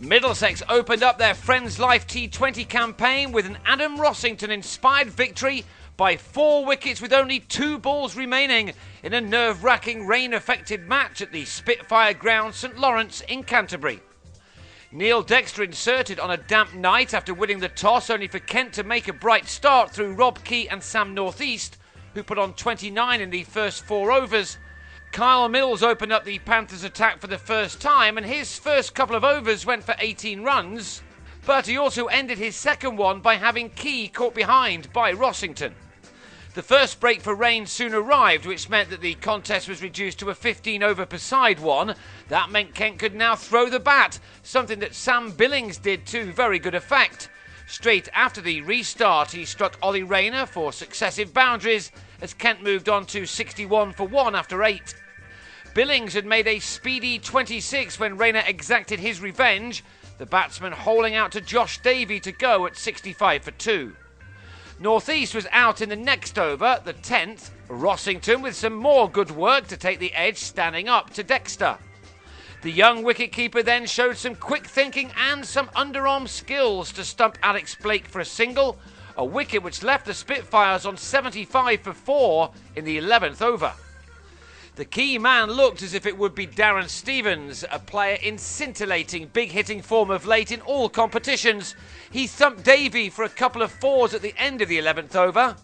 Middlesex opened up their Friends Life T20 campaign with an Adam Rossington-inspired victory by 4 wickets with only 2 balls remaining in a nerve-wracking rain-affected match at the Spitfire Ground, St Lawrence in Canterbury. Neil Dexter inserted on a damp night after winning the toss, only for Kent to make a bright start through Rob Key and Sam Northeast, who put on 29 in the first 4 overs. Kyle Mills opened up the Panthers' attack for the first time, and his first couple of overs went for 18 runs, but he also ended his second one by having Key caught behind by Rossington. The first break for rain soon arrived, which meant that the contest was reduced to a 15-over per side one. That meant Kent could now throw the bat, something that Sam Billings did to very good effect. Straight after the restart, he struck Ollie Rayner for successive boundaries as Kent moved on to 61 for 1 after 8. Billings had made a speedy 26 when Rayner exacted his revenge, the batsman holing out to Josh Davey to go at 65 for 2. Northeast was out in the next over, the 10th, Rossington with some more good work to take the edge, standing up to Dexter. The young wicketkeeper then showed some quick thinking and some underarm skills to stump Alex Blake for a single, a wicket which left the Spitfires on 75 for 4 in the 11th over. The key man looked as if it would be Darren Stevens, a player in scintillating big-hitting form of late in all competitions. He thumped Davey for a couple of 4s at the end of the 11th over,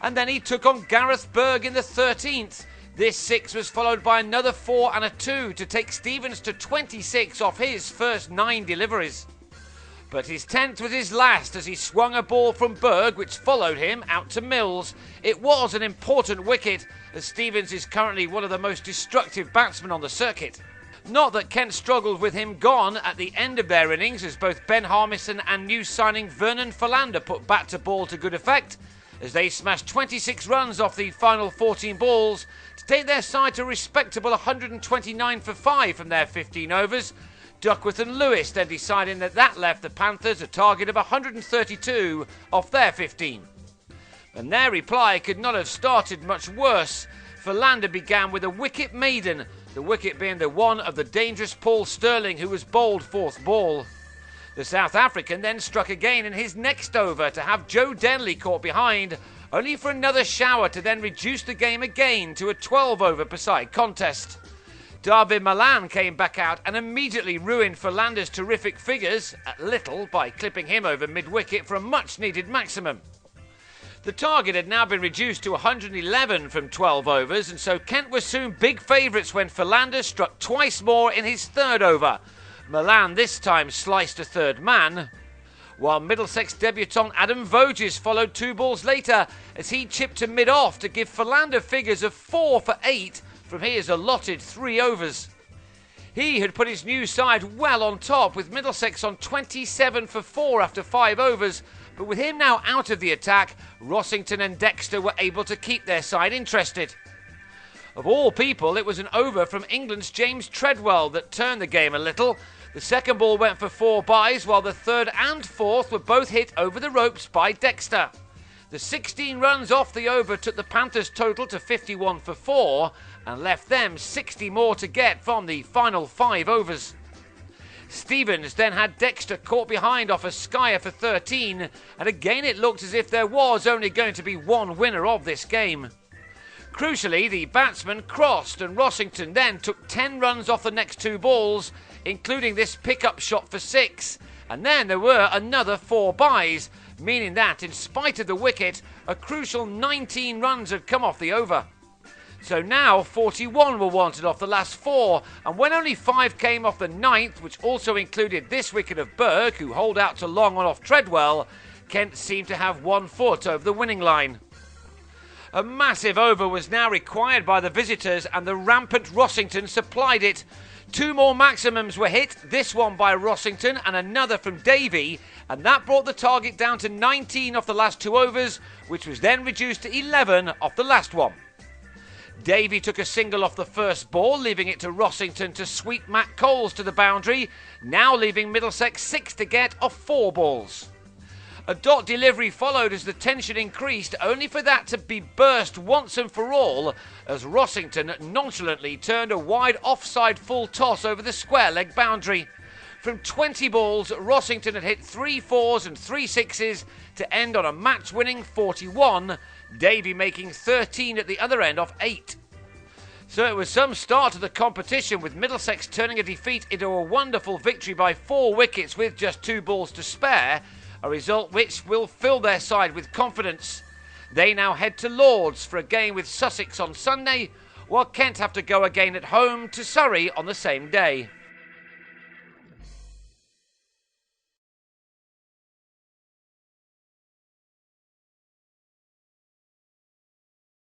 and then he took on Gareth Berg in the 13th. This 6 was followed by another 4 and a 2 to take Stevens to 26 off his first 9 deliveries. But his 10th was his last as he swung a ball from Berg, which followed him out to Mills. It was an important wicket, as Stevens is currently one of the most destructive batsmen on the circuit. Not that Kent struggled with him gone at the end of their innings, as both Ben Harmison and new signing Vernon Philander put bat to ball to good effect, as they smashed 26 runs off the final 14 balls to take their side to a respectable 129 for 5 from their 15 overs. Duckworth and Lewis then deciding that left the Panthers a target of 132 off their 15. And their reply could not have started much worse. Philander began with a wicket maiden, the wicket being the one of the dangerous Paul Stirling, who was bowled 4th ball. The South African then struck again in his next over to have Joe Denley caught behind, only for another shower to then reduce the game again to a 12-over per side contest. Davey Malan came back out and immediately ruined Philander's terrific figures at little by clipping him over mid-wicket for a much-needed maximum. The target had now been reduced to 111 from 12 overs, and so Kent were soon big favourites when Philander struck twice more in his 3rd over. Malan this time sliced a 3rd man, while Middlesex debutant Adam Voges followed 2 balls later as he chipped to mid-off to give Philander figures of 4 for 8 from his allotted 3 overs. He had put his new side well on top, with Middlesex on 27 for 4 after 5 overs, but with him now out of the attack, Rossington and Dexter were able to keep their side interested. Of all people, it was an over from England's James Treadwell that turned the game a little. The second ball went for 4 byes, while the 3rd and 4th were both hit over the ropes by Dexter. The 16 runs off the over took the Panthers' total to 51 for 4 and left them 60 more to get from the final 5 overs. Stevens then had Dexter caught behind off a skyer for 13, and again it looked as if there was only going to be one winner of this game. Crucially, the batsman crossed, and Rossington then took 10 runs off the next 2 balls, including this pickup shot for 6, and then there were another 4 byes, meaning that, in spite of the wicket, a crucial 19 runs had come off the over. So now 41 were wanted off the last 4, and when only 5 came off the 9th, which also included this wicket of Berg, who holed out to long on off Treadwell, Kent seemed to have 1 foot over the winning line. A massive over was now required by the visitors, and the rampant Rossington supplied it. 2 more maximums were hit, this one by Rossington and another from Davey, and that brought the target down to 19 off the last 2 overs, which was then reduced to 11 off the last one. Davey took a single off the first ball, leaving it to Rossington to sweep Matt Coles to the boundary, now leaving Middlesex 6 to get off 4 balls. A dot delivery followed as the tension increased, only for that to be burst once and for all as Rossington nonchalantly turned a wide offside full toss over the square leg boundary. From 20 balls, Rossington had hit 3 4s and 3 6s to end on a match-winning 41, Davey making 13 at the other end off 8. So it was some start to the competition, with Middlesex turning a defeat into a wonderful victory by 4 wickets with just 2 balls to spare, a result which will fill their side with confidence. They now head to Lords for a game with Sussex on Sunday, while Kent have to go again at home to Surrey on the same day.